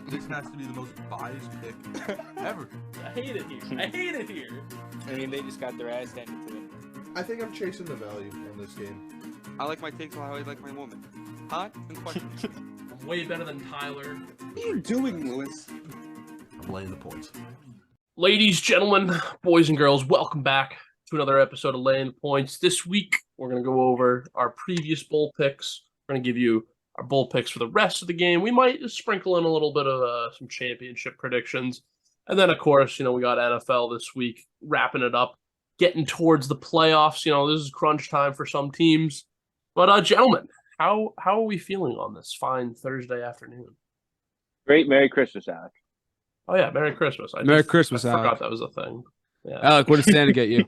This has to be the most biased pick ever. I hate it here. I mean, they just got their ass handed to them. I think I'm chasing the value on this game. I like my takes how I like my woman. Hot and questionable. I'm way better than Tyler. What are you doing, Lewis? I'm laying the points. Ladies, gentlemen, boys and girls, welcome back to another episode of Laying the Points. This week, we're going to go over our previous bowl picks. We're going to give you our bowl picks for the rest of the game. We might sprinkle in a little bit of some championship predictions. And then, of course, we got NFL this week, wrapping it up, getting towards the playoffs. This is crunch time for some teams. But, gentlemen, how are we feeling on this fine Thursday afternoon? Great. Merry Christmas, Alec. Oh, yeah, Merry Christmas. Merry Christmas, I Alec. forgot that was a thing. Yeah. Alec, what did Santa get you?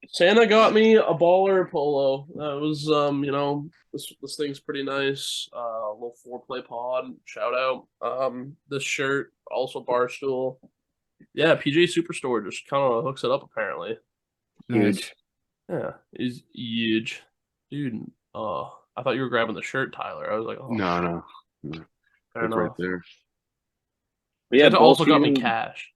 Santa got me a baller polo. That was, this thing's pretty nice. A little foreplay pod, shout out. This shirt, also Barstool. Yeah, PJ Superstore just kind of hooks it up, apparently. Huge. Yeah, he's huge. Dude, I thought you were grabbing the shirt, Tyler. I was like, oh. No. Fair It's enough. right there. But yeah, Santa also got me cash.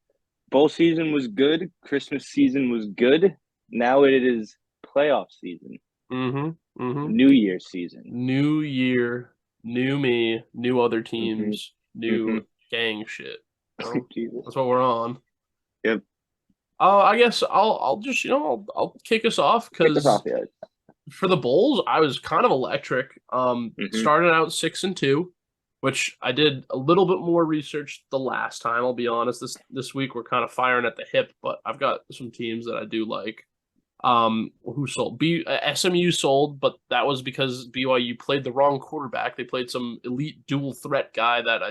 Bowl season was good. Christmas season was good. Now it is playoff season. New Year season. New year, new me, new other teams, new gang shit. Jesus. That's what we're on. Yep. I guess I'll just I'll kick us off because for the Bulls I was kind of electric. Started out 6-2, which I did a little bit more research the last time. I'll be honest. This week we're kind of firing at the hip, but I've got some teams that I do like. Who sold? SMU sold, but that was because BYU played the wrong quarterback. They played some elite dual threat guy that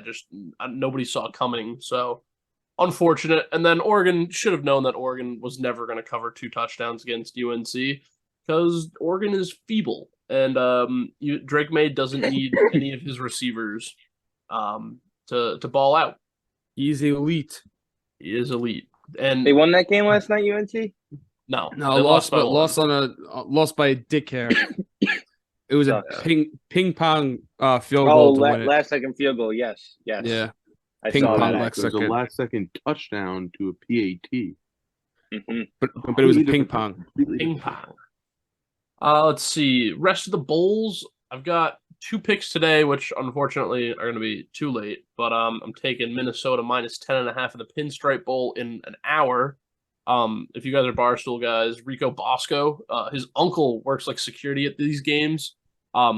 nobody saw coming. So unfortunate. And then Oregon should have known that Oregon was never going to cover 2 touchdowns against UNC because Oregon is feeble, and Drake May doesn't need any of his receivers to ball out. He's elite. He is elite, and They won that game last night, UNC? no, No, they lost by one. lost by a dick hair. It was a ping pong field Oh, goal to win it. last second field goal. Yes. Yeah, I ping saw pong that. last It was a second. last-second touchdown to a PAT. But it was a ping pong. Ping pong. Let's see. Rest of the bowls, I've got 2 picks today, which unfortunately are going to be too late. But I'm taking Minnesota minus 10.5 in the Pinstripe Bowl in an hour. If you guys are Barstool guys, Rico Bosco, his uncle works like security at these games.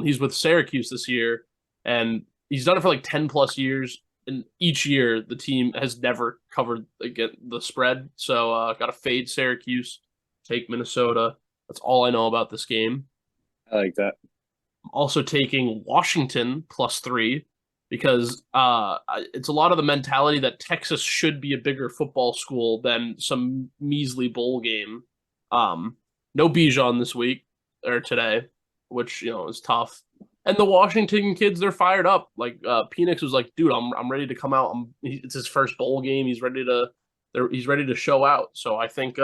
He's with Syracuse this year, and he's done it for like 10 plus years. And each year, the team has never covered the spread. So got to fade Syracuse, take Minnesota. That's all I know about this game. I like that. I'm also taking Washington plus 3 because it's a lot of the mentality that Texas should be a bigger football school than some measly bowl game. No Bijan this week or today, which is tough. And the Washington kids, they're fired up. Like Penix was like, dude, I'm ready to come out. It's his first bowl game. He's ready to show out. So I think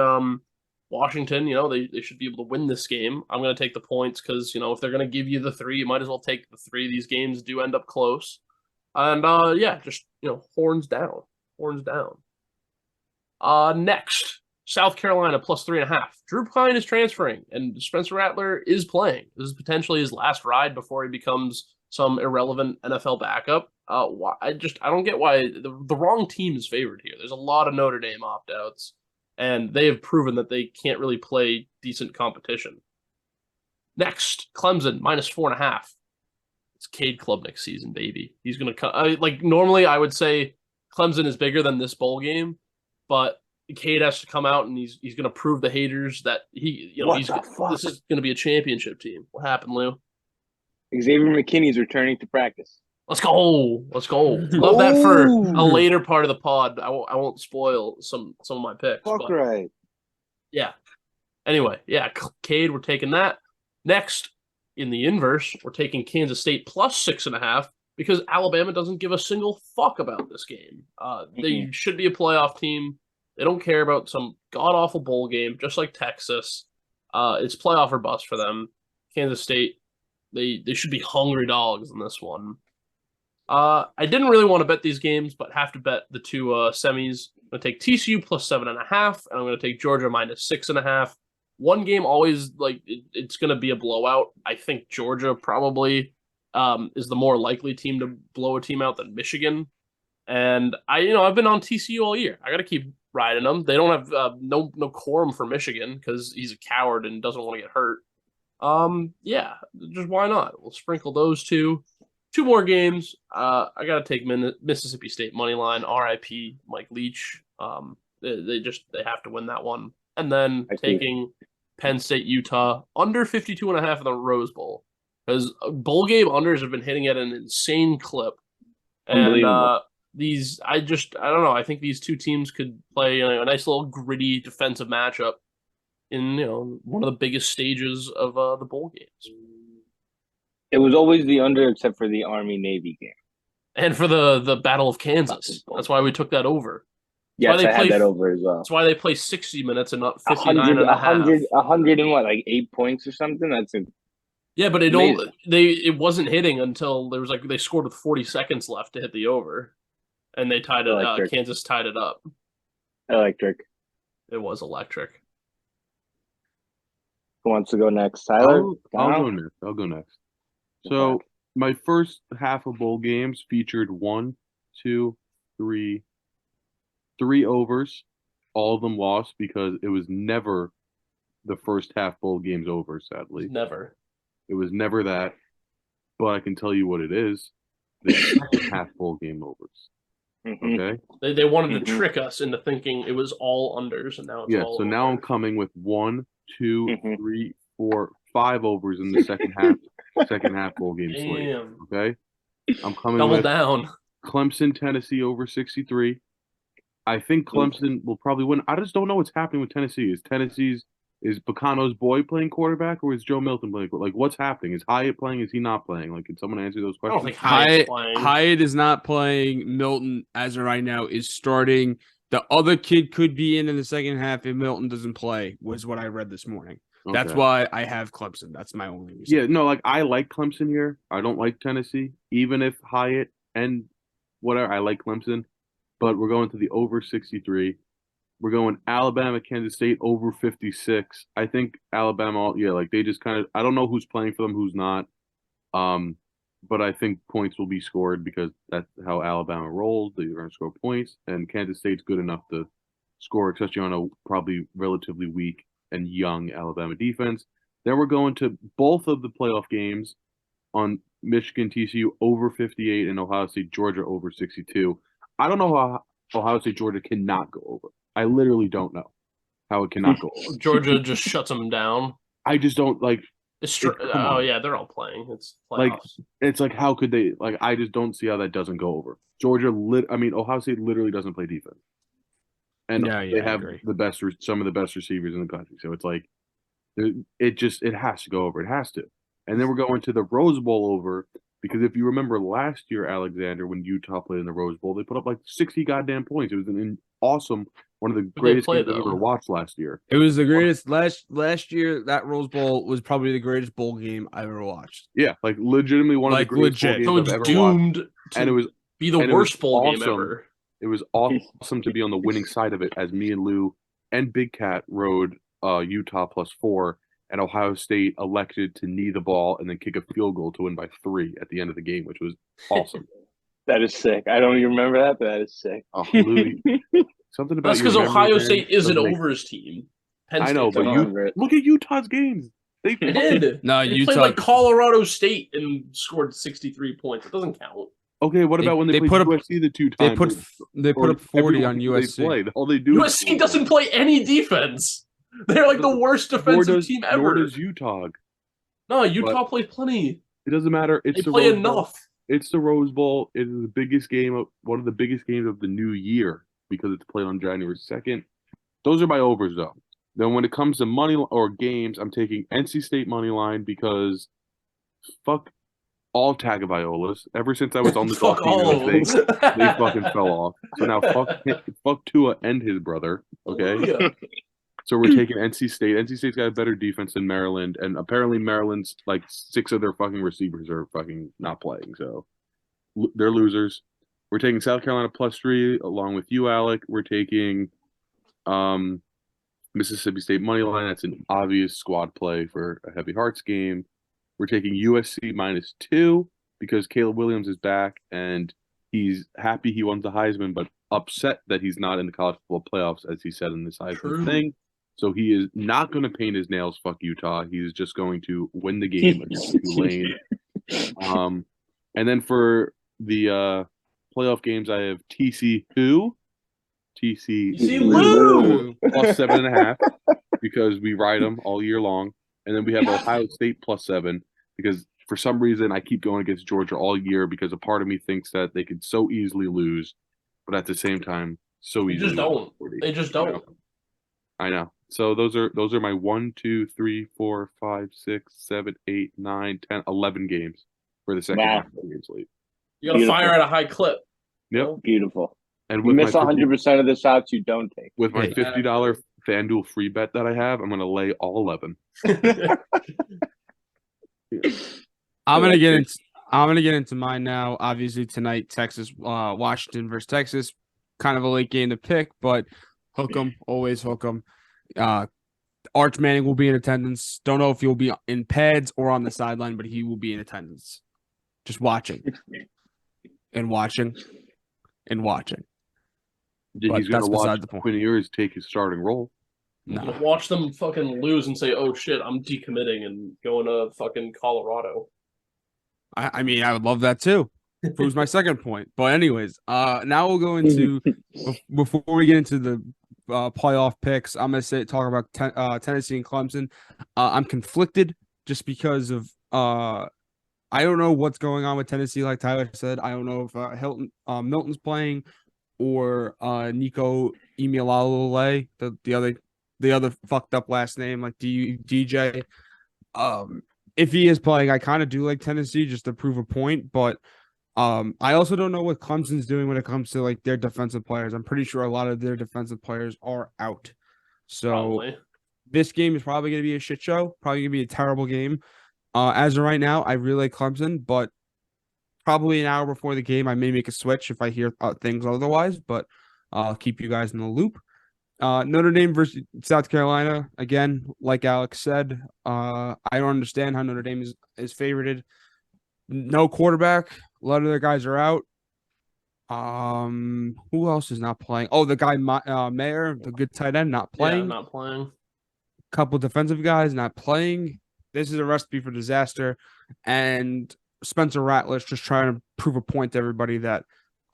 Washington, they should be able to win this game. I'm going to take the points because, if they're going to give you the 3, you might as well take the 3. These games do end up close. And, just, horns down. Next, South Carolina plus 3.5. Drew Pine is transferring, and Spencer Rattler is playing. This is potentially his last ride before he becomes some irrelevant NFL backup. I don't get why the wrong team is favored here. There's a lot of Notre Dame opt-outs, and they have proven that they can't really play decent competition. Next, Clemson minus 4.5. It's Cade Klubnik's season, baby. He's going to come. Normally I would say Clemson is bigger than this bowl game, but Cade has to come out and he's going to prove the haters that this is going to be a championship team. What happened, Lou? Xavier McKinney's returning to practice. Let's go. Love that for a later part of the pod. I won't spoil some of my picks. Fuck right. Yeah. Anyway, yeah, Cade, we're taking that. Next, in the inverse, we're taking Kansas State plus 6.5 because Alabama doesn't give a single fuck about this game. They should be a playoff team. They don't care about some god-awful bowl game, just like Texas. It's playoff or bust for them. Kansas State, they should be hungry dogs in this one. I didn't really want to bet these games, but have to bet the two semis. I'm gonna take TCU plus 7.5, and I'm gonna take Georgia minus 6.5. One game always it's gonna be a blowout. I think Georgia probably is the more likely team to blow a team out than Michigan. And I've been on TCU all year. I got to keep riding them. They don't have no quorum for Michigan because he's a coward and doesn't want to get hurt. Yeah, just why not? We'll sprinkle those two. Two more games. I got to take Mississippi State money line. RIP Mike Leach. They have to win that one. And then taking Penn State Utah under 52.5 in the Rose Bowl because bowl game unders have been hitting at an insane clip. And I don't know. I think these two teams could play a nice little gritty defensive matchup in one of the biggest stages of the bowl games. It was always the under, except for the Army-Navy game, and for the Battle of Kansas. That's why we took that over. Yes, I had that over as well. That's why they play 60 minutes and not 59 and a half. 100 and what, like 8 points or something? Yeah, but it wasn't hitting until they scored with 40 seconds left to hit the over, and they tied it. Kansas tied it up. Electric. It was electric. Who wants to go next? Tyler? I'll go next. So my first half of bowl games featured 1, 2, 3 overs. All of them lost because it was never the first half bowl games over, sadly. Never. It was never that. But I can tell you what it is. The second half bowl game overs. Mm-hmm. Okay? They wanted to trick us into thinking it was all unders, and now it's all so overs. now I'm coming with 1, 2, 3, 4, 5 overs in the second half bowl game slate. Okay? I'm coming double with down. Clemson, Tennessee over 63. I think Clemson will probably win. I just don't know what's happening with Tennessee. Is Bacano's boy playing quarterback, or is Joe Milton playing? Like, what's happening? Is Hyatt playing? Is he not playing? Like, can someone answer those questions? I don't think Hyatt is not playing. Milton, as of right now, is starting. The other kid could be in the second half if Milton doesn't play, was what I read this morning. Okay. That's why I have Clemson. That's my only reason. Yeah, no, I like Clemson here. I don't like Tennessee, even if Hyatt and whatever. I like Clemson, but we're going to the over 63. We're going Alabama, Kansas State over 56. I think Alabama, they just kind of, I don't know who's playing for them, who's not. But I think points will be scored because that's how Alabama rolls. They're going to score points, and Kansas State's good enough to score, especially on a probably relatively weak and young Alabama defense. Then we're going to both of the playoff games on Michigan, TCU over 58 and Ohio State, Georgia over 62. I don't know how Ohio State, Georgia cannot go over. I literally don't know how it cannot go over. Georgia just shuts them down. I just don't like. Yeah, they're all playing. It's playoffs. It's like how could they? Like, I just don't see how that doesn't go over. Georgia, Ohio State literally doesn't play defense, and they have some of the best receivers in the country. So it's like, it has to go over. It has to. And then we're going to the Rose Bowl over. Because if you remember last year, Alexander, when Utah played in the Rose Bowl, they put up like 60 goddamn points. It was an awesome, one of the greatest games I've ever watched last year. It was the greatest last year. That Rose Bowl was probably the greatest bowl game I ever watched. Yeah, like legitimately one of the greatest bowl games I've ever watched. And it was be the worst bowl game ever. It was awesome to be on the winning side of it, as me and Lou and Big Cat rode Utah +4. And Ohio State elected to knee the ball and then kick a field goal to win by 3 at the end of the game, which was awesome. That is sick. I don't even remember that, but that is sick. Oh, Louis. Something about that's because Ohio State is an overs team. I know, but look at Utah's games. They did. No, Utah played like Colorado State and scored 63 points. It doesn't count. Okay, what about when they played USC the 2 times? They put up 40 on USC. All they do USC doesn't play any defense. They're like the worst defensive team ever. Nor does Utah. No, Utah plays plenty. It doesn't matter. They play enough. It's the Rose Bowl. It is the biggest game, one of the biggest games of the new year because it's played on January 2nd. Those are my overs, though. Then when it comes to money or games, I'm taking NC State money line because fuck all Tagovailoas. Ever since I was on the team, they fucking fell off. So now fuck Tua and his brother. Okay. Yeah. So we're taking NC State. NC State's got a better defense than Maryland, and apparently Maryland's like 6 of their fucking receivers are fucking not playing. So they're losers. We're taking South Carolina +3 along with you, Alec. We're taking Mississippi State money line. That's an obvious squad play for a Heavy Hearts game. We're taking USC -2 because Caleb Williams is back and he's happy he won the Heisman, but upset that he's not in the college football playoffs, as he said in this Heisman thing. So he is not going to paint his nails. Fuck Utah. He's just going to win the game against Tulane. And then for the playoff games, I have TC who? TC Lou +7.5 because we ride them all year long. And then we have Ohio State +7 because for some reason I keep going against Georgia all year because a part of me thinks that they could so easily lose, but at the same time, so easily. Just don't. They just don't. I know. So those are my 1, 2, 3, 4, 5, 6, 7, 8, 9, 10, 11 games for the second half of the game slate. You got to fire at a high clip. Yep. Beautiful. And you miss 100% of the shots you don't take. With my $50 FanDuel free bet that I have, I'm going to lay all 11. I'm gonna get into mine now. Obviously tonight, Washington versus Texas, kind of a late game to pick, but hook 'em, always hook 'em. Arch Manning will be in attendance. Don't know if he'll be in pads or on the sideline, but he will be in attendance. Just watching and watching and watching. Yeah, he's gonna watch Quinn Ewers take his starting role. No. Watch them fucking lose and say, "Oh shit, I'm decommitting and going to fucking Colorado." I mean, I would love that too. Proves my second point. But anyways, now we'll go into before we get into the playoff picks. I'm gonna talk about Tennessee and Clemson. I'm conflicted just because of I don't know what's going on with Tennessee. Like Tyler said, I don't know if Milton's playing or Nico Imialale, the other fucked up last name like DJ. If he is playing, I kind of do like Tennessee just to prove a point, but I also don't know what Clemson's doing when it comes to like their defensive players. I'm pretty sure a lot of their defensive players are out. So this game is probably going to be a shit show, probably going to be a terrible game. As of right now, I really like Clemson, but probably an hour before the game, I may make a switch if I hear things otherwise, but I'll keep you guys in the loop. Notre Dame versus South Carolina. Again, like Alex said, I don't understand how Notre Dame is favorited. No quarterback. A lot of their guys are out. Who else is not playing? Oh, the guy Mayer, the good tight end, not playing. Yeah, not playing. Couple defensive guys not playing. This is a recipe for disaster. And Spencer Rattler's just trying to prove a point to everybody that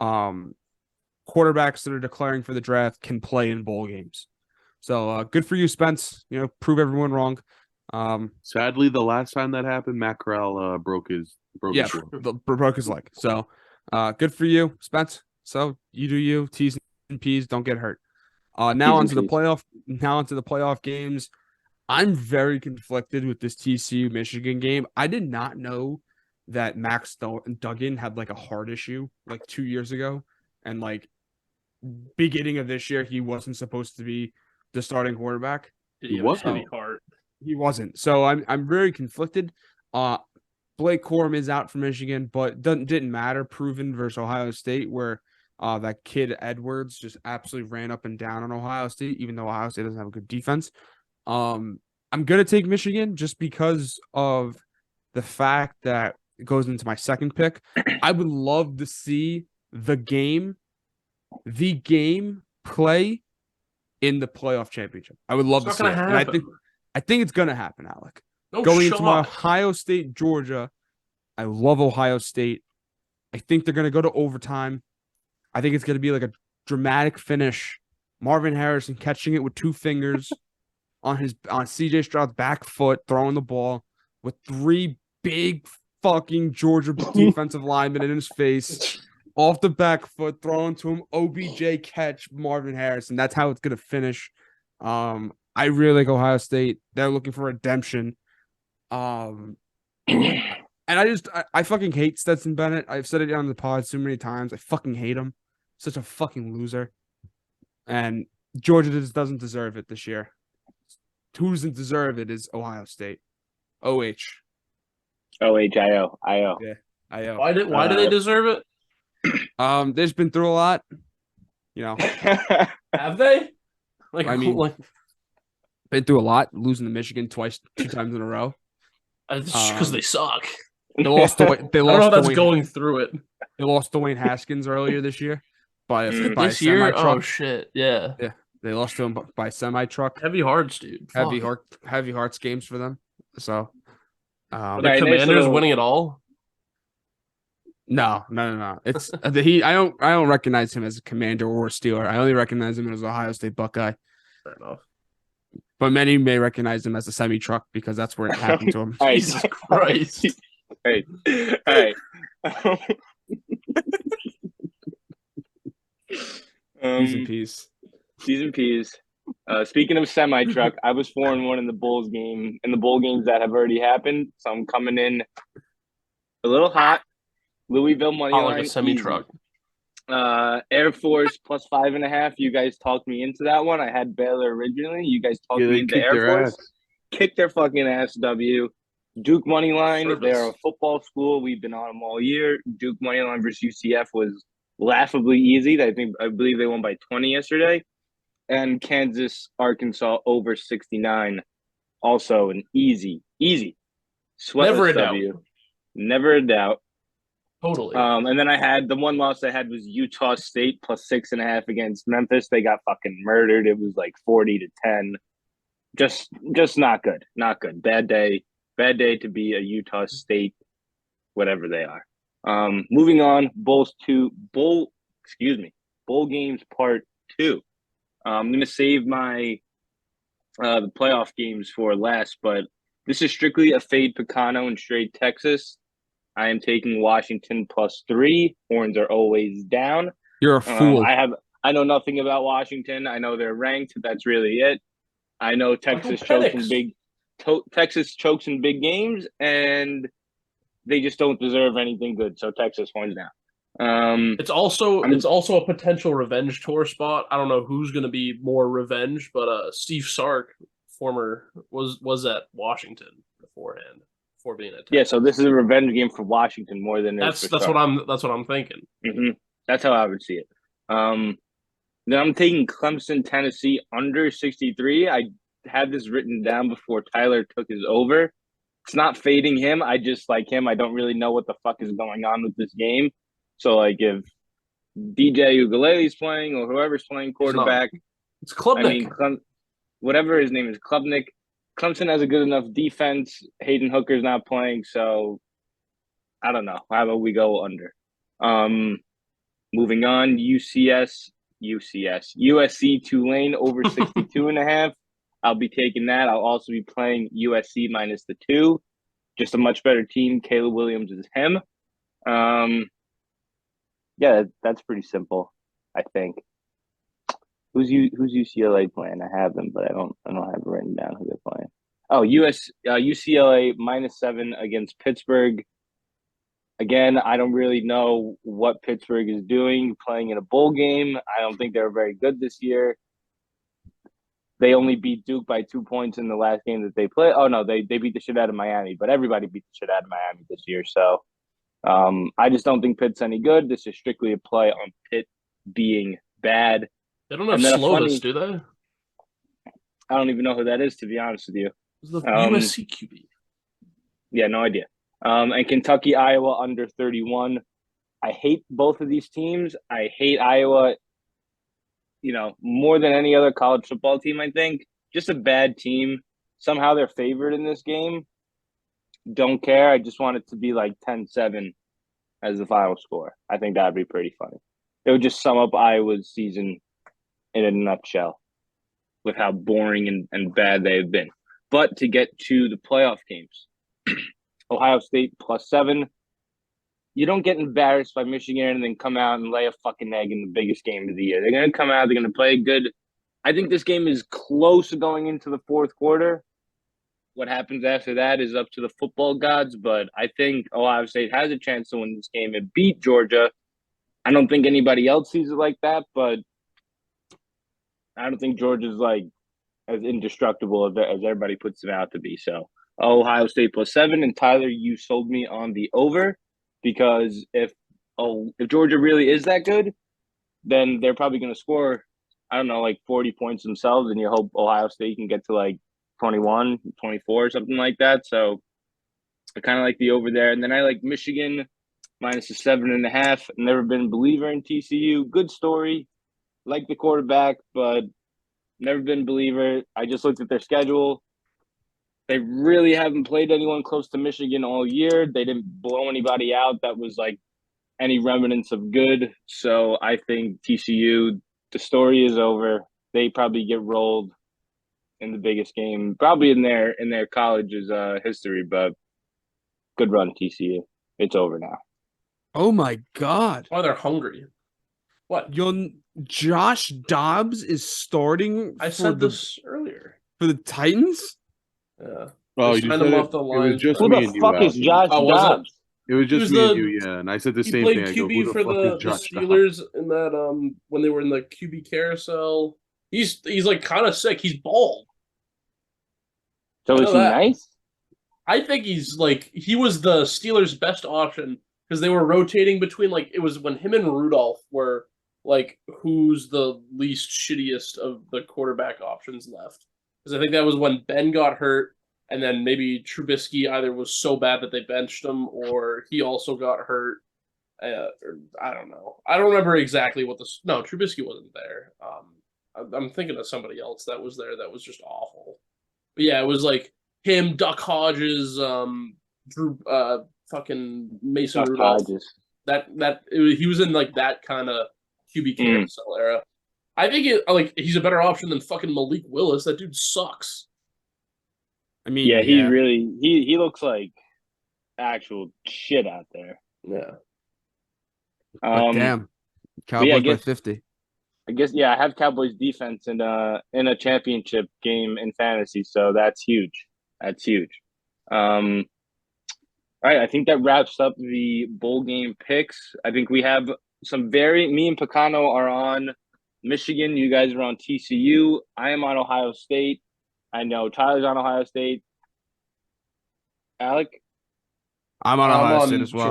quarterbacks that are declaring for the draft can play in bowl games. So good for you, Spence. Prove everyone wrong. Sadly, the last time that happened, Matt Corral broke his leg. So good for you, Spence. So you do you. T's and P's, don't get hurt. Now onto the playoff games. I'm very conflicted with this TCU Michigan game. I did not know that Max Duggan had like a heart issue like 2 years ago, and like beginning of this year he wasn't supposed to be the starting quarterback. He wasn't. He wasn't. So I'm very conflicted. Blake Corum is out for Michigan, but didn't matter. Proven versus Ohio State, where that kid Edwards just absolutely ran up and down on Ohio State, even though Ohio State doesn't have a good defense. I'm gonna take Michigan just because of the fact that it goes into my second pick. I would love to see the game play in the playoff championship. I would love to see it. And I think it's gonna happen, Alec. Going into my Ohio State, Georgia. I love Ohio State. I think they're gonna go to overtime. I think it's gonna be like a dramatic finish. Marvin Harrison catching it with 2 fingers on CJ Stroud's back foot, throwing the ball with 3 big fucking Georgia defensive linemen in his face, off the back foot, throwing to him, OBJ catch, Marvin Harrison. That's how it's gonna finish. I really like Ohio State. They're looking for redemption. And I fucking hate Stetson Bennett. I've said it on the pod so many times. I fucking hate him. Such a fucking loser. And Georgia just doesn't deserve it this year. Who doesn't deserve it is Ohio State. OH. OHIO. IO. Yeah. Why do they deserve it? There's been through a lot, Have they? Been through a lot, losing to Michigan 2 times in a row. Because they suck. They lost to I don't know if that's going through it. They lost to Wayne Haskins earlier this year by this a year. semi-truck. Oh shit! Yeah. They lost to him by semi-truck. Heavy hearts, dude. Heavy hearts games for them. So, the Commanders winning it all. No. It's I don't recognize him as a Commander or a Steeler. I only recognize him as an Ohio State Buckeye. Fair enough. But many may recognize him as a semi-truck because that's where it happened to him. Jesus Christ! Hey. Peas and peas. T's and P's. Speaking of semi-truck, I was 4-1 in the bowl games that have already happened. So I'm coming in a little hot. Louisville money line, like a semi-truck. Air Force plus 5.5. You guys talked me into that one. I had Baylor originally. You guys talked me into Air Force. Kick their fucking ass. W. Duke money line. They're a football school. We've been on them all year. Duke money line versus UCF was laughably easy. I believe they won by 20 yesterday. And Kansas, Arkansas over 69. Also an easy, sweatless W. Never a doubt. Totally. And then I had the one loss I had was Utah State plus 6.5 against Memphis. They got fucking murdered. It was like 40-10. Just not good. Not good. Bad day to be a Utah State, whatever they are. Moving on, bowl games part 2. I'm gonna save my the playoff games for last, but this is strictly a fade Picano and straight Texas. I am taking Washington plus 3. Horns are always down. You're a fool. I know nothing about Washington. I know they're ranked. That's really it. I know Texas chokes in big games, and they just don't deserve anything good. So Texas horns down. It's also a potential revenge tour spot. I don't know who's going to be more revenge, but Steve Sark, was at Washington beforehand. Before being at Texas. Yeah, so this is a revenge game for Washington more than that's what I'm thinking. Mm-hmm. That's how I would see it. Then I'm taking Clemson, Tennessee under 63. I had this written down before Tyler took his over. It's not fading him. I just like him. I don't really know what the fuck is going on with this game. So like if DJ Ugalele's playing or whoever's playing quarterback, it's Klubnik. I mean, whatever his name is, Klubnik. Clemson has a good enough defense. Hayden Hooker's not playing, so I don't know. How about we go under? Moving on, USC Tulane over 62.5. I'll be taking that. I'll also be playing USC minus the 2. Just a much better team. Caleb Williams is him. Yeah, that's pretty simple, I think. Who's UCLA playing? I have them, but I don't have it written down who they're playing. Oh, UCLA minus 7 against Pittsburgh. Again, I don't really know what Pittsburgh is doing playing in a bowl game. I don't think they're very good this year. They only beat Duke by 2 points in the last game that they played. Oh, no, they beat the shit out of Miami, but everybody beat the shit out of Miami this year. So I just don't think Pitt's any good. This is strictly a play on Pitt being bad. They don't have Slovis, do they? I don't even know who that is, to be honest with you. The USC QB. Yeah, no idea. And Kentucky, Iowa under 31. I hate both of these teams. I hate Iowa, more than any other college football team, I think. Just a bad team. Somehow they're favored in this game. Don't care. I just want it to be like 10-7 as the final score. I think that would be pretty funny. It would just sum up Iowa's season in a nutshell with how boring and bad they have been. But to get to the playoff games, Ohio State plus 7. You don't get embarrassed by Michigan and then come out and lay a fucking egg in the biggest game of the year. They're going to come out. They're going to play good. I think this game is close to going into the fourth quarter. What happens after that is up to the football gods, but I think Ohio State has a chance to win this game and beat Georgia. I don't think anybody else sees it like that, but I don't think Georgia's like as indestructible as everybody puts it out to be. So Ohio State plus 7, and Tyler, you sold me on the over. because if Georgia really is that good, then they're probably going to score, I don't know, like 40 points themselves, and you hope Ohio State can get to like 21, 24, something like that. So I kind of like the over there. And then I like Michigan minus a 7.5. Never been a believer in TCU. Good story. Like the quarterback, but never been a believer. I just looked at their schedule. They really haven't played anyone close to Michigan all year. They didn't blow anybody out that was like any remnants of good. So I think TCU, the story is over. They probably get rolled in the biggest game, probably in their college's history, but good run, TCU. It's over now. Oh my God. Oh, they're hungry. What? Josh Dobbs is starting I said this earlier. For the Titans? Yeah. Oh, They you signed said him it, off the it line. was just Who me the and you. fuck is Alfie. Josh Oh, was it? Dobbs? It was He just was me and the- you, yeah. And I said the He same played thing. I go, QB who for the fuck the is Josh Dobbs? Steelers in that when they were in the QB carousel. He's like kind of sick. He's bald. So I is know he that. nice? I think he was the Steelers' best option because they were rotating between it was when him and Rudolph were like who's the least shittiest of the quarterback options left. Because I think that was when Ben got hurt, and then maybe Trubisky either was so bad that they benched him, or he also got hurt. Or I don't know. I don't remember exactly what no, Trubisky wasn't there. I'm thinking of somebody else that was there that was just awful. But yeah, it was like him, Duck Hodges, Drew, fucking Mason Josh Rudolph. Hodges. He was in like that kind of QB carousel era. I think he's a better option than fucking Malik Willis. That dude sucks. I mean, Yeah, he really he looks like actual shit out there. Yeah. But damn. Cowboys by 50. I guess I have Cowboys defense in a championship game in fantasy, so that's huge. That's huge. All right, I think that wraps up the bowl game picks. I think we have me and Picano are on Michigan. You guys are on TCU. I am on Ohio State. I know Tyler's on Ohio State. Alec? I'm on Ohio State as well.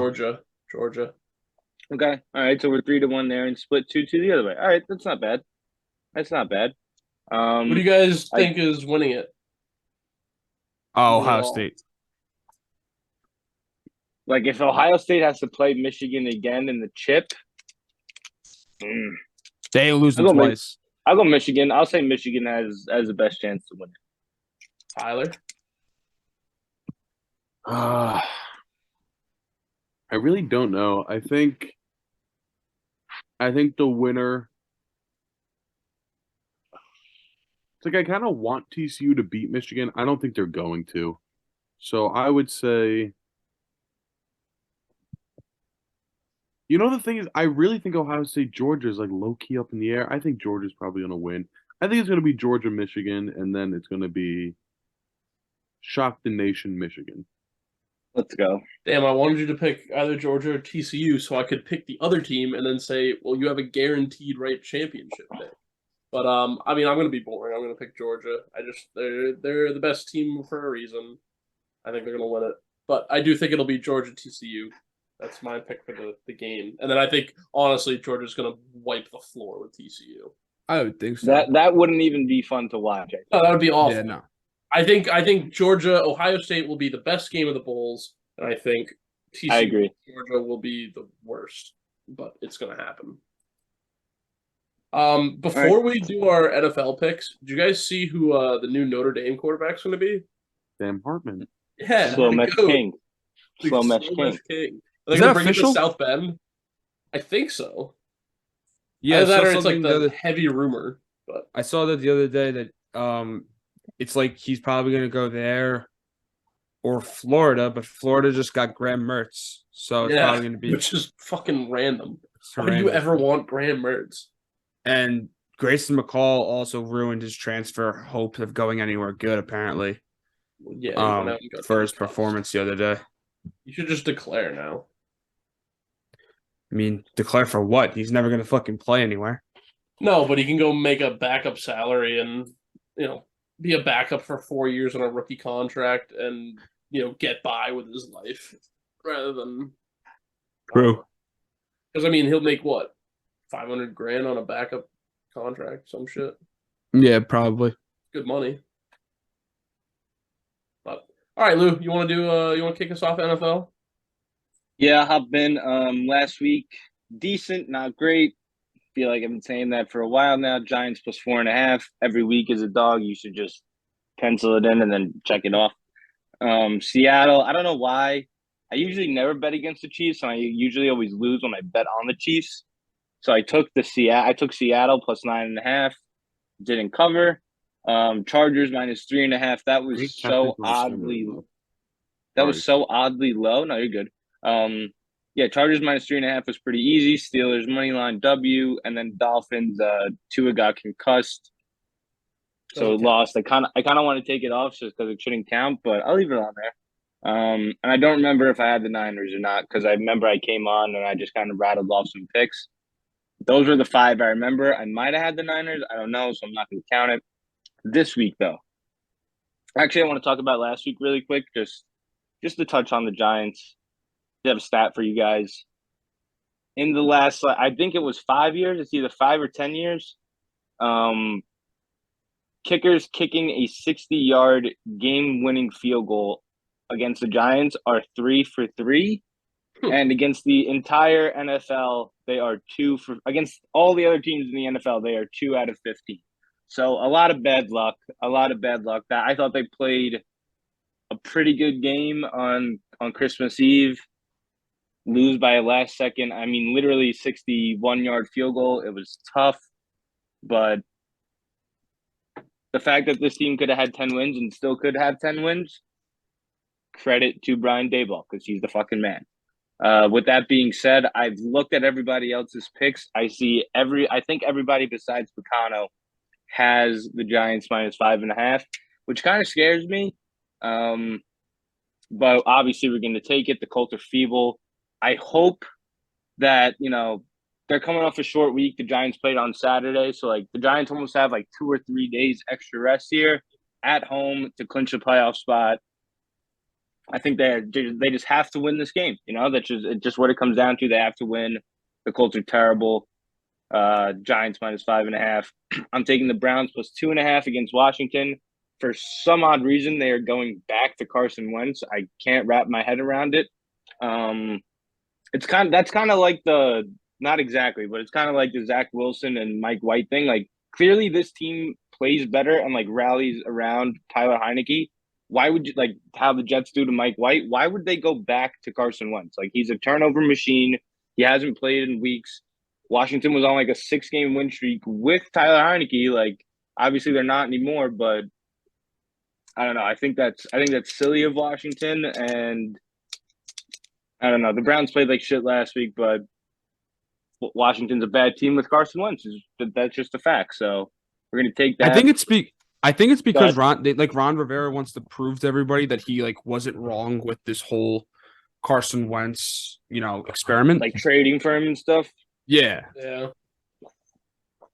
Georgia. Okay. All right. So we're 3-1 there and split 2-2 the other way. All right. That's not bad. What do you guys think is winning it? Ohio State. Like if Ohio State has to play Michigan again in the chip, they lose twice. I'll go Michigan. I'll say Michigan has the best chance to win it. Tyler? I really don't know. I think the winner. It's like I kind of want TCU to beat Michigan. I don't think they're going to. So I would say. The thing is, I really think Ohio State Georgia is like low key up in the air. I think Georgia's probably going to win. I think it's going to be Georgia Michigan, and then it's going to be Shock the Nation Michigan. Let's go. Damn, I wanted you to pick either Georgia or TCU so I could pick the other team and then say, well, you have a guaranteed right championship pick. But I mean, I'm going to be boring. I'm going to pick Georgia. They're the best team for a reason. I think they're going to win it. But I do think it'll be Georgia TCU. That's my pick for the game. And then I think, honestly, Georgia's going to wipe the floor with TCU. I would think so. That wouldn't even be fun to watch. No, that would be awful. Yeah, no. I think Georgia, Ohio State will be the best game of the Bowls, and I think TCU I agree. Georgia will be the worst, but it's going to happen. Before we do our NFL picks, did you guys see who the new Notre Dame quarterback's going to be? Sam Hartman. Yeah, Slow Mesh King. Slow Mesh King. Is They're that bring him official? to South Bend. I think so. Yeah, Either that or so it's like the heavy rumor. But I saw that the other day that it's like he's probably going to go there or Florida, but Florida just got Graham Mertz, so it's probably going to be which is fucking random. Why do random. you ever want Graham Mertz? And Grayson McCall also ruined his transfer hopes of going anywhere good, apparently. Yeah, he went out and got for his cups. performance the other day. You should just declare now. I mean, declare for what? He's never going to fucking play anywhere. No, but he can go make a backup salary and, be a backup for 4 years on a rookie contract and, get by with his life rather than True. Because I mean, he'll make what, $500,000 on a backup contract, some shit. Yeah, probably. Good money. But all right, Lou, you want to kick us off NFL? Yeah, hop in. Last week, decent, not great. Feel like I've been saying that for a while now. Giants plus 4.5 every week is a dog. You should just pencil it in and then check it off. Seattle, I don't know why. I usually never bet against the Chiefs, and I usually always lose when I bet on the Chiefs. So I took Seattle plus 9.5. Didn't cover. Chargers minus 3.5. That was so oddly. That was so oddly low. No, you're good. Yeah, Chargers minus 3.5 was pretty easy. Steelers money line W, and then Dolphins. Tua got concussed, so lost. I kind of want to take it off just because it shouldn't count, but I'll leave it on there. And I don't remember if I had the Niners or not because I remember I came on and I just kind of rattled off some picks. Those were the 5 I remember. I might have had the Niners. I don't know, so I'm not going to count it. This week, though, actually, I want to talk about last week really quick, just to touch on the Giants. I have a stat for you guys. In the last, I think it was 5 years. It's either 5 or 10 years. Kickers kicking a 60-yard game-winning field goal against the Giants are 3 for 3. And against the entire NFL, they are 2 for. Against all the other teams in the NFL, they are 2 out of 15. So a lot of bad luck. That I thought they played a pretty good game on Christmas Eve. Lose by a last second. I mean, literally 61-yard field goal. It was tough, but the fact that this team could have had 10 wins and still could have 10 wins, credit to Brian Daboll because he's the fucking man. With that being said, I've looked at everybody else's picks. I think everybody besides Picano has the Giants minus 5.5, which kind of scares me. But obviously we're going to take it. The Colts are feeble. I hope that, they're coming off a short week. The Giants played on Saturday. So, the Giants almost have, 2 or 3 days extra rest here at home to clinch a playoff spot. I think they just have to win this game. That's just what it comes down to. They have to win. The Colts are terrible. Giants minus 5.5. I'm taking the Browns plus 2.5 against Washington. For some odd reason, they are going back to Carson Wentz. I can't wrap my head around it. That's kind of like not exactly, but it's kind of like the Zach Wilson and Mike White thing. Clearly this team plays better and rallies around Tyler Heineke. Why would you how the Jets do to Mike White? Why would they go back to Carson Wentz? He's a turnover machine. He hasn't played in weeks. Washington was on a 6-game win streak with Tyler Heineke. Obviously they're not anymore, but I don't know. I think that's silly of Washington, and I don't know. The Browns played like shit last week, but Washington's a bad team with Carson Wentz. That's just a fact. So we're gonna take that. I think it's because Ron Rivera wants to prove to everybody that he wasn't wrong with this whole Carson Wentz, experiment. Trading for him and stuff. Yeah. Yeah.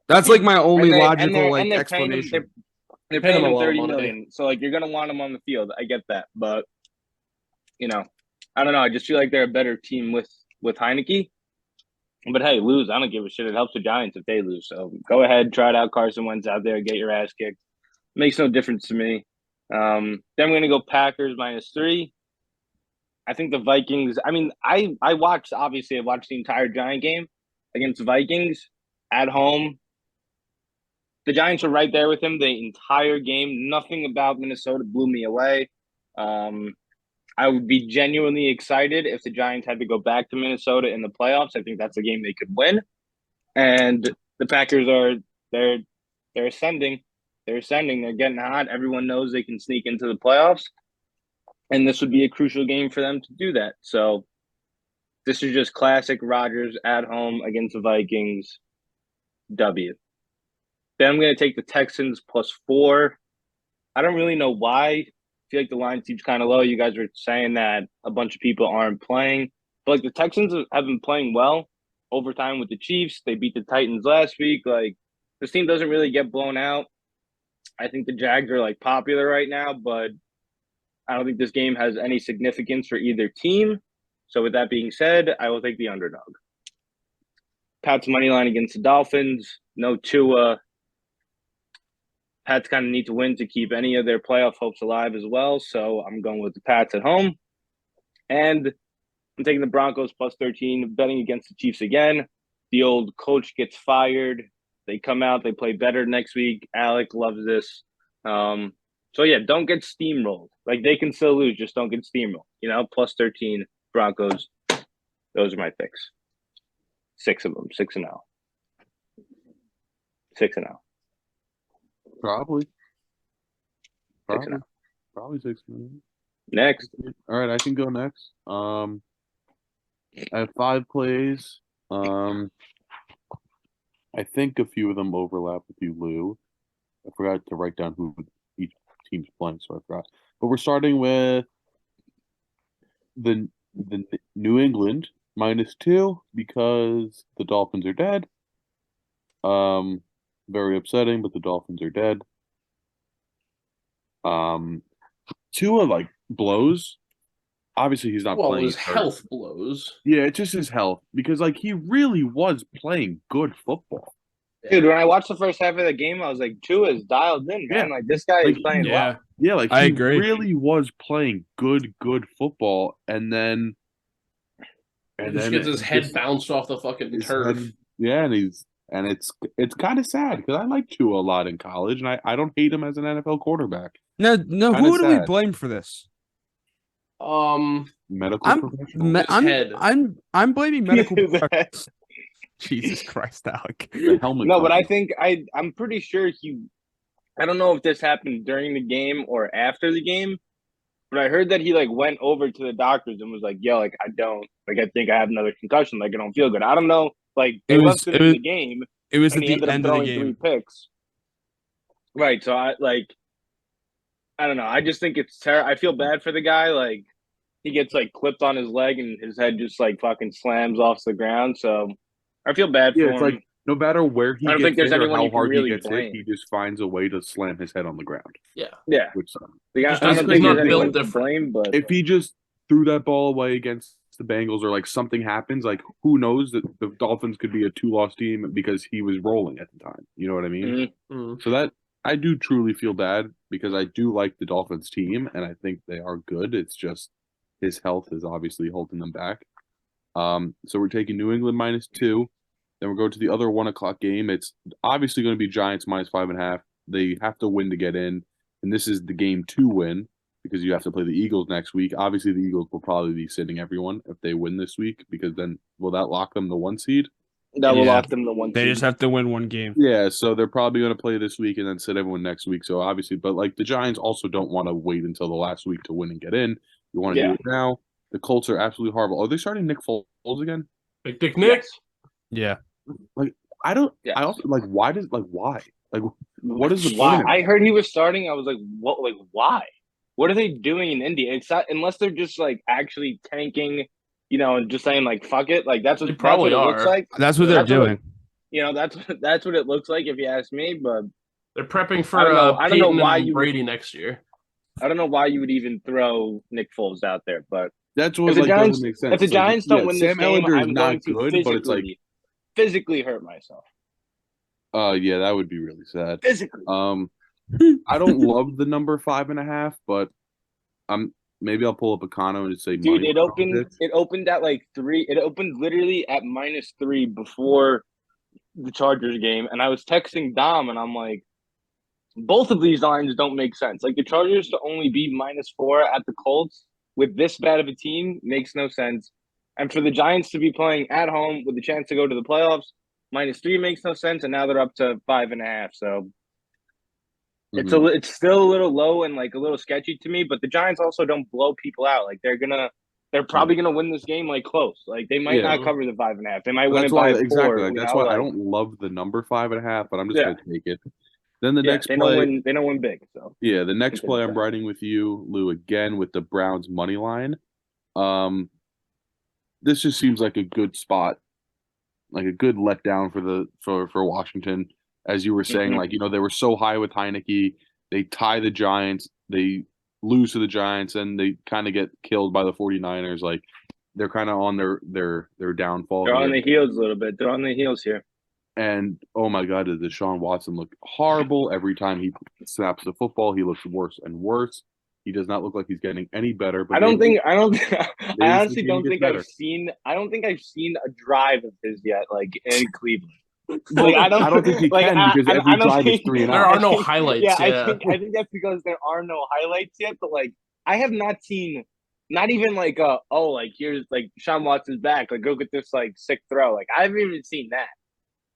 That's my only logical explanation. They're paying him $30 million. So you're gonna want him on the field. I get that. But I don't know. I just feel like they're a better team with Heineke. But hey, lose. I don't give a shit. It helps the Giants if they lose. So go ahead, try it out. Carson Wentz out there, get your ass kicked. Makes no difference to me. Then we're gonna go Packers minus 3. I think the Vikings. I mean, I watched the entire Giant game against the Vikings at home. The Giants were right there with him the entire game. Nothing about Minnesota blew me away. I would be genuinely excited if the Giants had to go back to Minnesota in the playoffs. I think that's a game they could win. And the Packers they're ascending. They're ascending. They're getting hot. Everyone knows they can sneak into the playoffs. And this would be a crucial game for them to do that. So this is just classic Rodgers at home against the Vikings. W. Then I'm going to take the Texans plus 4. I don't really know why. I feel like the line seems kind of low. You guys were saying that a bunch of people aren't playing. But the Texans have been playing well. Overtime with the Chiefs. They beat the Titans last week. This team doesn't really get blown out. I think the Jags are popular right now, but I don't think this game has any significance for either team. So with that being said, I will take the underdog. Pats money line against the Dolphins. No Tua. Pats kind of need to win to keep any of their playoff hopes alive as well. So I'm going with the Pats at home. And I'm taking the Broncos plus 13, betting against the Chiefs again. The old coach gets fired. They come out, they play better next week. Alec loves this. So yeah, don't get steamrolled. Like, they can still lose, just don't get steamrolled. You know, plus 13 Broncos. Those are my picks. 6 of them, 6-0. 6-0. Probably 6-0. Probably 6-0. Next. All right, I can go next. I have 5 plays. I think a few of them overlap with you, Lou. I forgot to write down who each team's playing, so I forgot. But we're starting with the New England -2 because the Dolphins are dead. Very upsetting, but the Dolphins are dead. Tua blows. Obviously, he's not playing. His health blows. Yeah, it's just his health because he really was playing good football. Dude, when I watched the first half of the game, I was like, Tua is dialed in, man. Yeah. This guy is playing well. Yeah, I he agree. really was playing good football, and then He just gets his head bounced off the fucking turf. And it's kind of sad because I liked Tua a lot in college, and I don't hate him as an NFL quarterback. No. Kinda Who do we sad. blame for this? Medical professionals. I'm blaming medical His professionals. Jesus Christ, Alec. The helmet No, but I company. think I'm pretty sure I don't know if this happened during the game or after the game, but I heard that he went over to the doctors and was like, "Yo, I think I have another concussion. I don't feel good." I don't know. They left him in the game. It was and at he the ended up end of the throwing game. 3 picks. Right. So I don't know. I just think it's terrible. I feel bad for the guy. He gets clipped on his leg and his head just fucking slams off the ground. So I feel bad for It's him. no matter where he I don't gets think there's hit or anyone how you can hard really he gets blame. hit, he just finds a way to slam his head on the ground. Yeah. Yeah. Which sucks. I Just don't doesn't- think he's not there's built anyone to different. blame, but If he just threw that ball away against the Bengals or something happens, who knows that the Dolphins could be a 2-loss team because he was rolling at the time. You know what I mean? Mhm. So that I do truly feel bad because I do like the Dolphins team and I think they are good. It's just his health is obviously holding them back. So we're taking New England -2. Then we'll go to the other 1:00 game. It's obviously going to be Giants -5.5. They have to win to get in, and this is the game to win because you have to play the Eagles next week. Obviously, the Eagles will probably be sitting everyone if they win this week because then will that lock them the 1 seed? that will Yeah. lock them the 1 They seed. just have to win one game. Yeah, so they're probably going to play this week and then sit everyone next week. So obviously, but the Giants also don't want to wait until the last week to win and get in. You want to do it now. The Colts are absolutely horrible. Are they starting Nick Foles again? Big Dick Nick. Yes. Yeah. I don't. Yeah. I also why does why what is the Why? point? I heard he was starting. I was like, what? Why? What are they doing in Indy? It's not, unless they're just actually tanking, and just saying fuck it. That's what They probably it looks are. like. That's what they're That's what- doing. That's what it looks like if you ask me. But They're prepping for I don't know Peyton why and you would- Brady next year. I don't know why you would even throw Nick Foles out there. But That's what if the Giants, doesn't make sense. if the Giants don't win this Sam game, Ellinger is I'm not going to good, but it's physically hurt myself. yeah, that would be really sad. Physically. I don't love the number 5.5, but maybe I'll pull up Econo and just say Dude, money it line on opened. this. It opened at 3. It opened literally at -3 before the Chargers game, and I was texting Dom, and I'm like, both of these lines don't make sense. The Chargers to only be -4 at the Colts with this bad of a team makes no sense, and for the Giants to be playing at home with the chance to go to the playoffs, -3 makes no sense, and now they're up to 5.5. So it's still a little low and a little sketchy to me. But the Giants also don't blow people out. They're probably gonna win this game close. They might not cover the 5.5. They might win it by 4. Exactly. That's why I don't love the number 5.5, but I'm just gonna take it. Then the next they play, don't win big. So yeah, the next play I'm sense. writing with you, Lou, again with the Browns money line. This just seems like a good spot, like a good letdown for Washington. As you were saying, they were so high with Heineke, they tie the Giants, they lose to the Giants, and they kind of get killed by the 49ers. they're kind of on their downfall. They're here. on the heels a little bit. They're on the heels here. And oh my God, does Deshaun Watson look horrible every time he snaps the football? He looks worse and worse. He does not look like he's getting any better. But I honestly don't think better. I don't think I've seen a drive of his yet, like in Cleveland. Like, I don't think he can because every drive is 3 and There out. are no highlights. Yeah, Yeah, I think that's because there are no highlights yet. But like, I have not seen, not even like here's like Sean Watson's back. Like, go get this like sick throw. Like, I haven't even seen that.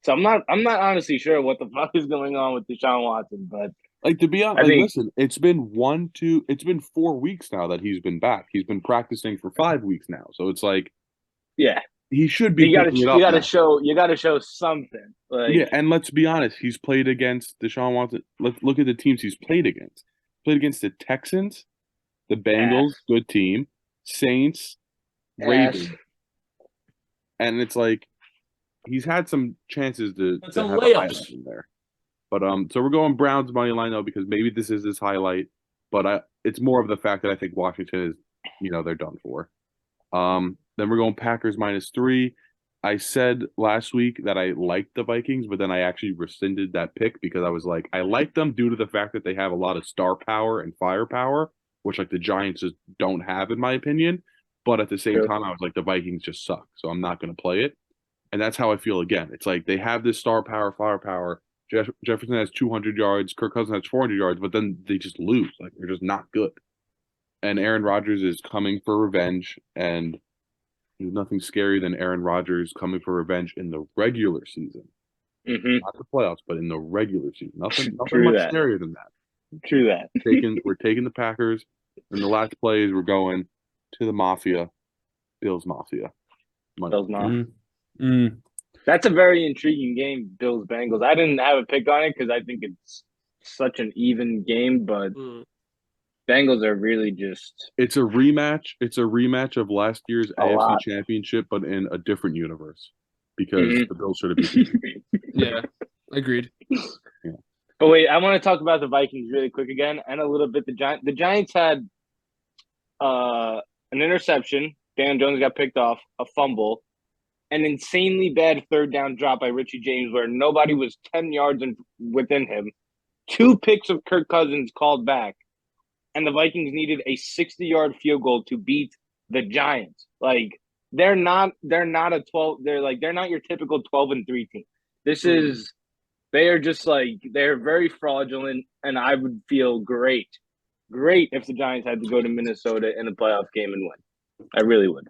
So I'm not honestly sure what the fuck is going on with Deshaun Watson. But like, to be honest, listen, it's been 4 weeks now that he's been back. He's been practicing for 5 weeks now. So it's like, yeah, he should be. You got to show something. Like, yeah, and let's be honest, he's played against Deshaun Watson. Let's look at the teams he's played against. Played against the Texans, the Bengals, good team, Saints, Ravens, and it's like he's had some chances to have a highlight in there. But so we're going Browns money line though because maybe this is his highlight. But it's more of the fact that I think Washington is, they're done for. Then we're going Packers -3. I said last week that I liked the Vikings, but then I actually rescinded that pick because I was like, I like them due to the fact that they have a lot of star power and firepower, which like the Giants just don't have, in my opinion. But at the same time, I was like, the Vikings just suck, so I'm not going to play it. And that's how I feel again. It's like they have this star power, firepower. Jefferson has 200 yards, Kirk Cousins has 400 yards, but then they just lose. Like, they're just not good. And Aaron Rodgers is coming for revenge, and there's nothing scarier than Aaron Rodgers coming for revenge in the regular season. Mm-hmm. Not the playoffs, but in the regular season. Nothing much scarier than that. True that. We're taking the Packers. In the last plays, we're going to the Mafia. Bills Mafia. Bills Mafia. That's a very intriguing game, Bills Bengals. I didn't have a pick on it because I think it's such an even game, but Bengals are really just. It's a rematch. It's a rematch of last year's AFC Championship, but in a different universe because the Bills should have beaten. Yeah, agreed. Yeah. But wait, I want to talk about the Vikings really quick again, and a little bit the Giants. The Giants had an interception. Dan Jones got picked off, a fumble, an insanely bad third down drop by Richie James where nobody was 10 yards within him, 2 picks of Kirk Cousins called back, and the Vikings needed a 60-yard field goal to beat the Giants. Like, they're not a 12. They're not your typical 12-3 team. This is, they are just like, they're very fraudulent, and I would feel great if the Giants had to go to Minnesota in a playoff game and win. I really would.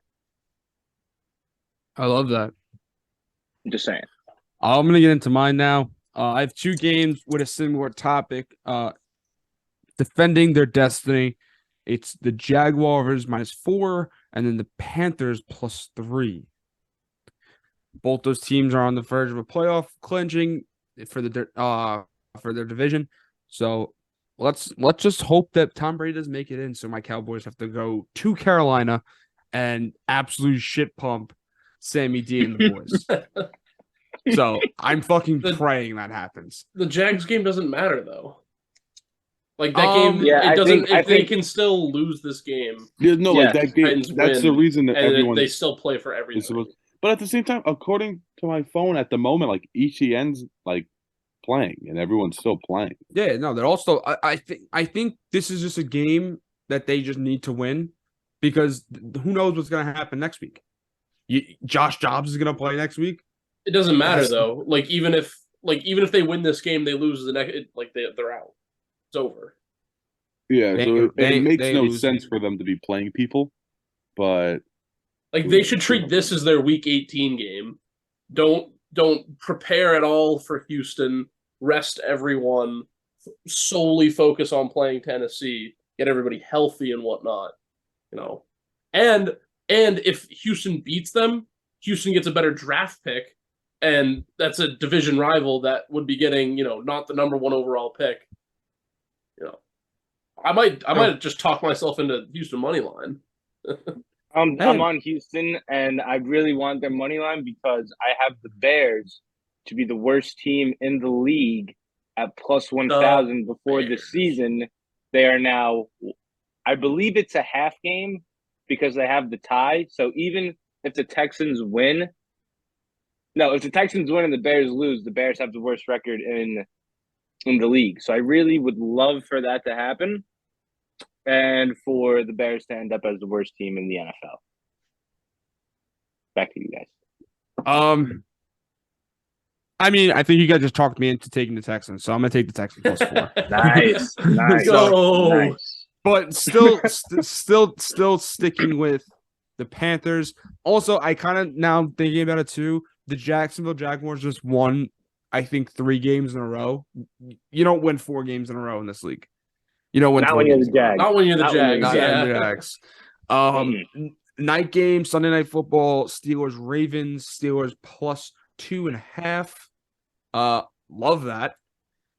I love that. I'm just saying. I'm going to get into mine now. I have 2 games with a similar topic. Defending their destiny. It's the Jaguars -4 and then the Panthers +3. Both those teams are on the verge of a playoff clinching for their division. So let's just hope that Tom Brady doesn't make it in. So my Cowboys have to go to Carolina and absolute shit pump Sammy D and the boys. So I'm fucking praying that happens. The Jags game doesn't matter though. Like that game, yeah, it doesn't. If they can still lose this game, like that game. Titans that's win, the reason that everyone they still play for everything. But at the same time, according to my phone at the moment, like ETN's like playing and everyone's still playing. Yeah, no, they're also. I think this is just a game that they just need to win because who knows what's going to happen next week. Josh Jobs is going to play next week. It doesn't matter though. Even if they win this game, they lose the next. They're out. It's over. Yeah, so it makes no sense for them to be playing people, but they should treat this as their Week 18 game. Don't prepare at all for Houston. Rest everyone. Solely focus on playing Tennessee. Get everybody healthy and whatnot. And if Houston beats them, Houston gets a better draft pick, and that's a division rival that would be getting not the number 1 overall pick. I might just talk myself into Houston money line. I'm on Houston, and I really want their money line because I have the Bears to be the worst team in the league at +1,000 before the season. They are now, I believe it's a half game, because they have the tie. So even if the Texans win, if the Texans win and the Bears lose, the Bears have the worst record in the league. So I really would love for that to happen and for the Bears to end up as the worst team in the NFL. Back to you guys. I mean, I think you guys just talked me into taking the Texans, so I'm gonna take the Texans +4. Nice. Nice. But still sticking with the Panthers. Also, I kind of now thinking about it too. The Jacksonville Jaguars just won, I think, 3 games in a row. You don't win 4 games in a row in this league. You don't win. Not when you're the Jags. Not when you're the Jags. Not Yeah. the Jags. Night game, Sunday Night Football, Steelers Ravens, Steelers +2.5. Love that.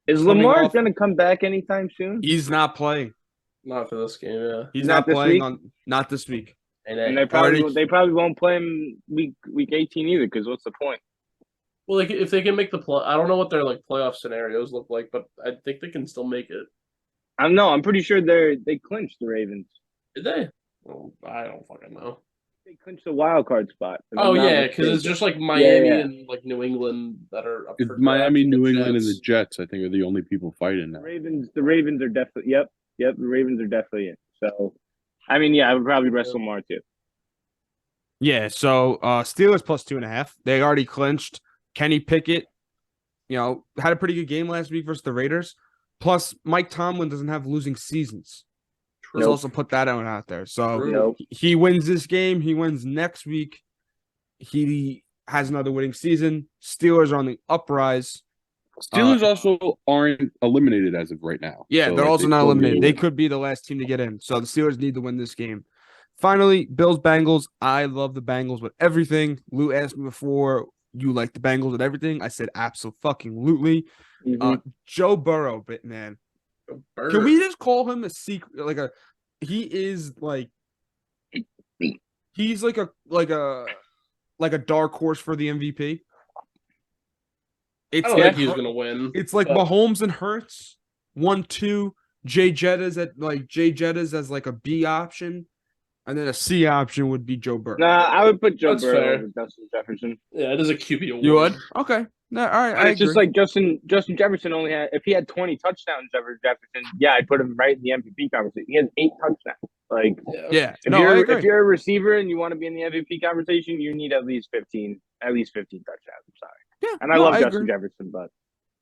Is Lamar going to come back anytime soon? He's not playing. Not for this game, yeah. He's not playing week? not this week. And they probably won't play him week 18 either, because what's the point? Well, if they can make the play, I don't know what their playoff scenarios look like, but I think they can still make it. I'm pretty sure they clinched the Ravens. Did they? Well, I don't fucking know. They clinched the wild card spot. Oh yeah, because it's just Miami and New England that are up It's for Miami, New Jets. England, and the Jets. I think are the only people fighting now. The Ravens are definitely. Yep. The Ravens are definitely in. So, I mean, I would probably wrestle Lamar too. Yeah. So Steelers +2.5. They already clinched. Kenny Pickett, had a pretty good game last week versus the Raiders. Plus, Mike Tomlin doesn't have losing seasons. Let's also put that out there. So he wins this game. He wins next week. He has another winning season. Steelers are on the uprise. Steelers also aren't eliminated as of right now. Yeah, so they're also not eliminated. They could be the last team to get in. So the Steelers need to win this game. Finally, Bills-Bengals. I love the Bengals with everything. Lou asked me before, you like the Bengals with everything? I said absolutely. Joe Burrow, man. Can we just call him a secret? He's like a dark horse for the MVP. I don't think he's gonna win. It's like Mahomes and Hurts, 1-2. Jay Jettas as like a B option, and then a C option would be Joe Burrow. Nah, I would put Joe That's Burrow fair. over Justin Jefferson. Yeah, it is a QB award. You would? Okay. No, all right. I it's just like Justin Jefferson only had, if he had 20 touchdowns, Jefferson, I'd put him right in the MVP conversation. He has 8 touchdowns. If you're a receiver and you want to be in the MVP conversation, you need at least 15 touchdowns. I'm sorry. Yeah, and I love Justin Jefferson, but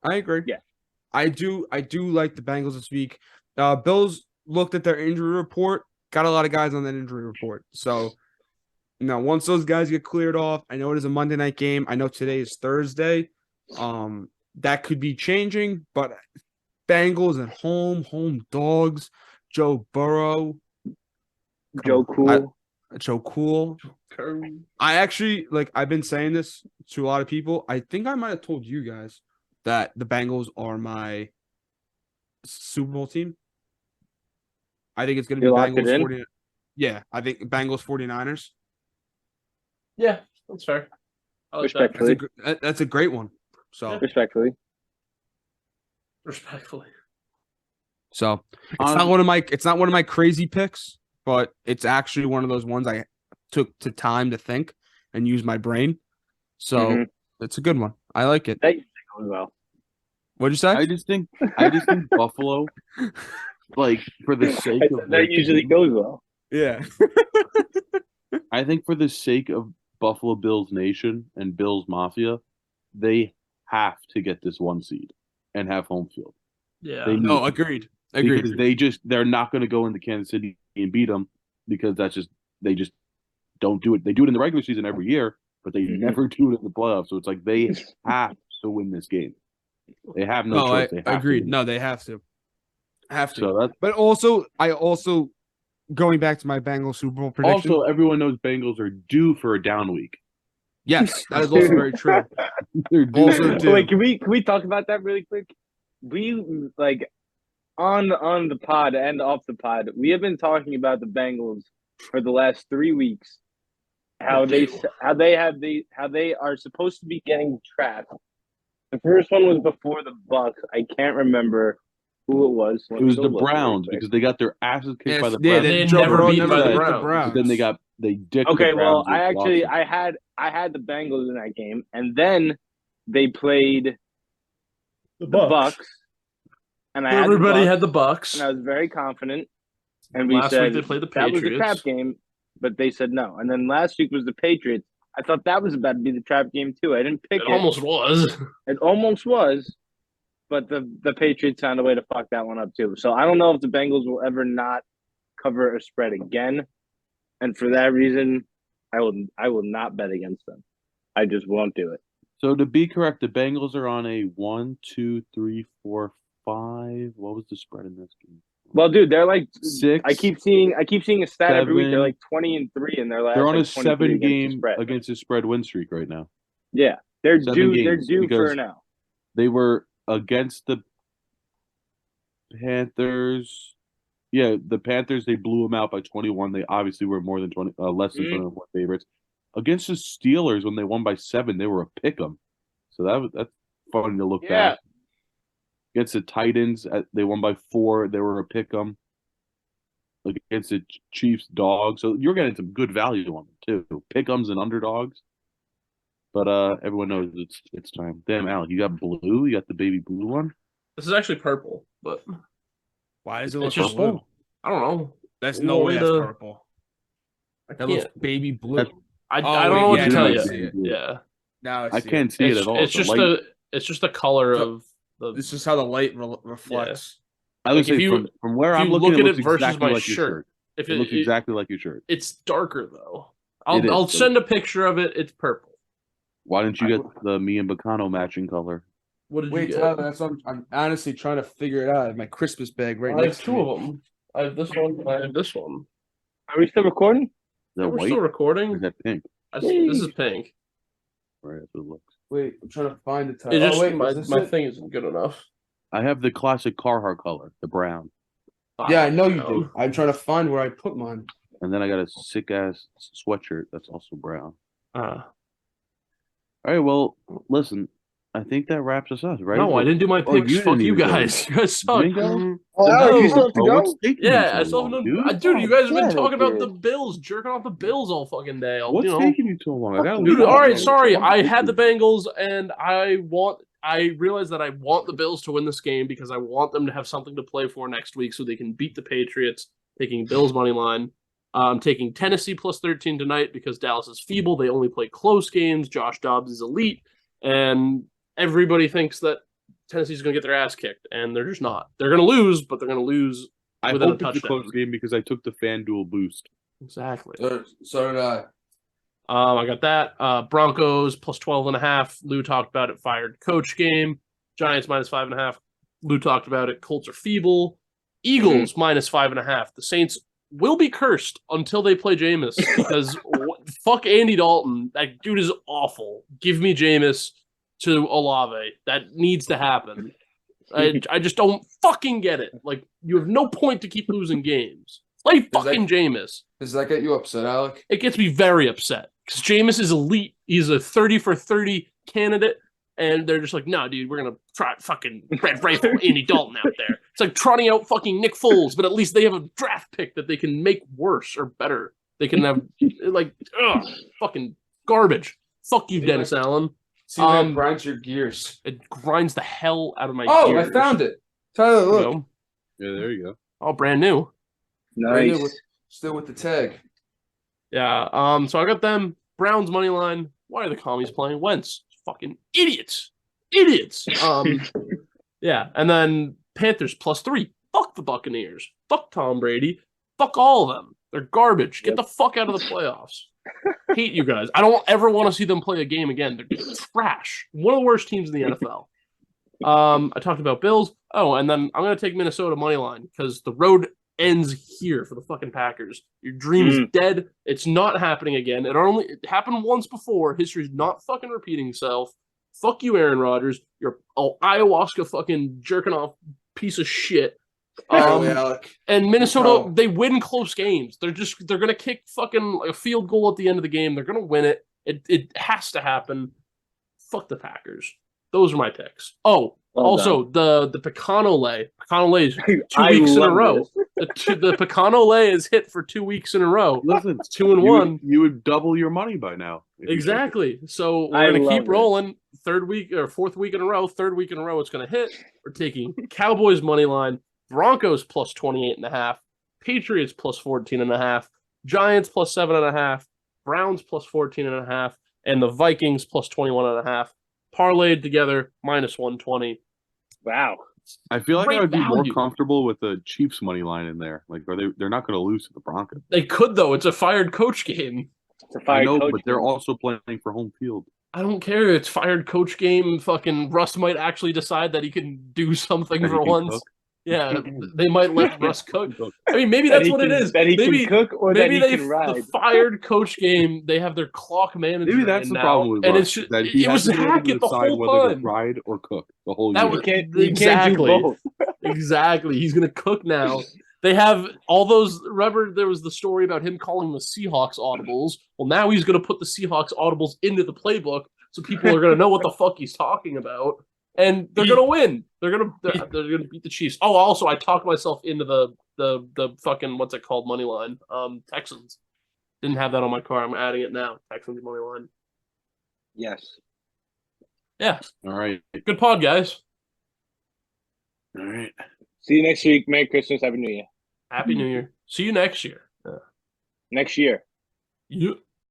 I agree. Yeah, I do like the Bengals this week. Bills looked at their injury report, got a lot of guys on that injury report. So, once those guys get cleared off, I know it is a Monday night game. I know today is Thursday. That could be changing, but Bengals at home dogs. Joe Burrow, Joe Cool. Joe Cool. I actually I've been saying this to a lot of people. I think I might have told you guys that the Bengals are my Super Bowl team. I think it's going to be Bengals 40. Yeah, I think Bengals 49ers. Yeah, that's fair. I like Respectfully. That's a great one. So Respectfully. So it's not one of my crazy picks, but it's actually one of those ones I took to time to think and use my brain. So it's a good one. I like it. That usually goes well. What'd you say? I just think Buffalo, for the sake of that usually goes well. Yeah. I think for the sake of Buffalo Bills Nation and Bills Mafia, they have to get this 1 seed and have home field. Yeah. Agreed. Because they're not going to go into Kansas City and beat them because they just don't do it. They do it in the regular season every year, but they never do it in the playoffs. So it's like they have to win this game. They have no choice. They have agreed. To no, they have to. So but I also going back to my Bengals Super Bowl prediction. Also, everyone knows Bengals are due for a down week. Yes, that is also very true. Wait, can we talk about that really quick? We on the pod and off the pod, we have been talking about the Bengals for the last 3 weeks. How they are supposed to be getting trapped. The first one was before the Bucks. I can't remember who it was. It was the Browns because they got their asses kicked by the yeah, Browns. They had Joe never Burrow beaten by the beat Browns. But then they dicked Okay, the well, Browns. I had the Bengals in that game, and then they played the Bucks, and Everybody had the Bucks. and I was very confident. And we Last said week they played the that was the Patriots. trap game, but they said no. And then last week was the Patriots. I thought that was about to be the trap game too. I didn't pick it. It almost was. It almost was, but the Patriots found a way to fuck that one up too. So I don't know if the Bengals will ever not cover a spread again, and for that reason, I will not bet against them. I just won't do it. So to be correct, the Bengals are on a 1, 2, 3, 4, 5. What was the spread in this game? Well, dude, they're like 6. I keep seeing a stat every week. They're 7. like 20-3 in their last. They're on like, a 7-game spread. against a spread win streak right now. Yeah, they're 7 due. They're games due for because now. They were against the Panthers. Yeah, the Panthers, they blew them out by 21. They obviously were more than 20, less than 21 favorites. Against the Steelers, when they won by 7, they were a pick 'em. So that's funny to look back. Against the Titans, they won by 4. They were a pick 'em. Against the Chiefs, dogs. So you're getting some good value on them too. Pick 'ems and underdogs. But everyone knows it's time. Damn, Alec, you got blue. You got the baby blue one. This is actually purple, but Why does it it's look just blue? I don't know. That's You no want way me that's to- purple. I That looks can't. baby blue. That's- I Oh, don't wait, know what yeah, to now tell I you. see it. Yeah, Now I can't see it at all. It's The just light- the color So- of the. This is how the light reflects. I would Like, if say you- from where if I'm you looking, look it at looks it versus exactly my like your shirt, shirt. If It looks exactly like your shirt. it's darker though. It is, I'll but- send a picture of it. It's purple. Why didn't you get the me and Bacano matching color? What did Wait, you get? Tyler, that's what I'm honestly trying to figure it out. I have my Christmas bag right I have next to 2 me. of them. I have this one. I have this one. Are we still recording? Is that We're white still or recording. is that pink? This is pink. Right, that's what it looks. Wait, I'm trying to find the title. It just Oh, wait, my is this my it? thing isn't good enough. I have the classic Carhartt color, the brown, Yeah, I know you do. I'm trying to find where I put mine. and then I got a sick ass sweatshirt that's also brown. Uh, All right, well, listen, I think that wraps us up, right? No, I didn't do my Oh, picks. you Fuck didn't you even go. guys. You guys You suck. didn't go? Well, Alex, you still have to Oh, go. what's taking you Yeah, so I still long, haven't dude? done. Dude, you guys have been damn it, talking about dude. the Bills, jerking off the Bills all fucking day. What's You know, taking you so long? I gotta dude. leave All out, right, man. sorry. I'm I had the busy. Bengals, and I realized that I want the Bills to win this game because I want them to have something to play for next week, so they can beat the Patriots. Taking Bills money line. I'm taking Tennessee plus 13 tonight because Dallas is feeble. They only play close games. Josh Dobbs is elite, and everybody thinks that Tennessee's going to get their ass kicked, and they're just not. They're going to lose, but they're going to lose I within a hope it's a touchdown. close game because I took the FanDuel boost. Exactly. So did I. I got that. Broncos plus 12.5. Lou talked about it. Fired coach game. Giants minus 5.5. Lou talked about it. Colts are feeble. Eagles minus 5.5. The Saints will be cursed until they play Jameis because fuck Andy Dalton. That dude is awful. Give me Jameis to Olave. That needs to happen. I just don't fucking get it. Like, you have no point to keep losing games. Play fucking Jameis. Does that get you upset, Alec? It gets me very upset because Jameis is elite. He's a 30 for 30 candidate, and they're just like, no, dude, we're gonna try fucking Red Rifle Andy Dalton out there. It's like trotting out fucking Nick Foles, but at least they have a draft pick that they can make worse or better. They can have like, fucking garbage. Fuck you, Dennis Allen. See, that grinds your gears. It grinds the hell out of my I gears. found it. Tyler, You look. know? Yeah, there you go. All brand new. Right Nice. there still with the tag. Yeah. So I got them. Browns money line. Why are the commies playing Wentz? Fucking idiots. Yeah. And then Panthers plus 3. Fuck the Buccaneers. Fuck Tom Brady. Fuck all of them. They're garbage. Get the fuck out of the playoffs. Hate you guys. I don't ever want to see them play a game again. They're trash. One of the worst teams in the NFL. I talked about Bills. Oh, and then I'm gonna take Minnesota money line because the road ends here for the fucking Packers. Your dream is dead. It's not happening again. It happened once before. History's not fucking repeating itself. Fuck you, Aaron Rodgers. You're ayahuasca fucking jerking off piece of shit. Alec. And Minnesota, No. they win close games. They're gonna kick fucking a field goal at the end of the game. They're gonna win it. It has to happen. Fuck the Packers. Those are my picks. Oh, Also, the Pecanole. Pecanole is 2 I weeks in a love row. this. The Pecanole is hit for 2 weeks in a row. Listen, It's 2-1. You would double your money by now. if you took it. Exactly. So I we're gonna love keep it. rolling. Third week or fourth week in a row. Third week in a row, it's gonna hit. We're taking Cowboys money line, Broncos plus 28.5, Patriots plus 14.5, Giants plus 7.5, Browns plus 14.5, and the Vikings plus 21.5. Parlayed together minus 120. Wow. I feel like Great I would be more value. comfortable with the Chiefs money line in there. Like, they're not going to lose to the Broncos. They could though. It's a fired coach game. It's a I fired know, coach. but they're game. also playing for home field. I don't care. It's fired coach game. Fucking Russ might actually decide that he can do something That he for can once. cook. Yeah, they might let Russ cook. Cook. I mean, maybe That that's he what it can- is. That he Maybe can cook or that maybe he they can ride. the fired coach game. They have their clock manager. Maybe that's in the now, problem with and Russ, it's just, that he it was hasn't been able to Hackett the decide whole whether time. to ride or cook the whole That year. was You can't do exactly both. exactly. He's gonna cook now. They have all those. Remember, there was the story about him calling the Seahawks audibles. Well, now he's gonna put the Seahawks audibles into the playbook, so people are gonna know what the fuck he's talking about, and they're gonna win. They're gonna beat the Chiefs. Oh, also, I talked myself into the fucking what's it called money line. Texans didn't have that on my car. I'm adding it now. Texans money line. Yes. Yeah, All right. good pod, guys. All right. See you next week. Merry Christmas. Happy New Year. Happy New Year. See you next year. Next year. Yeah.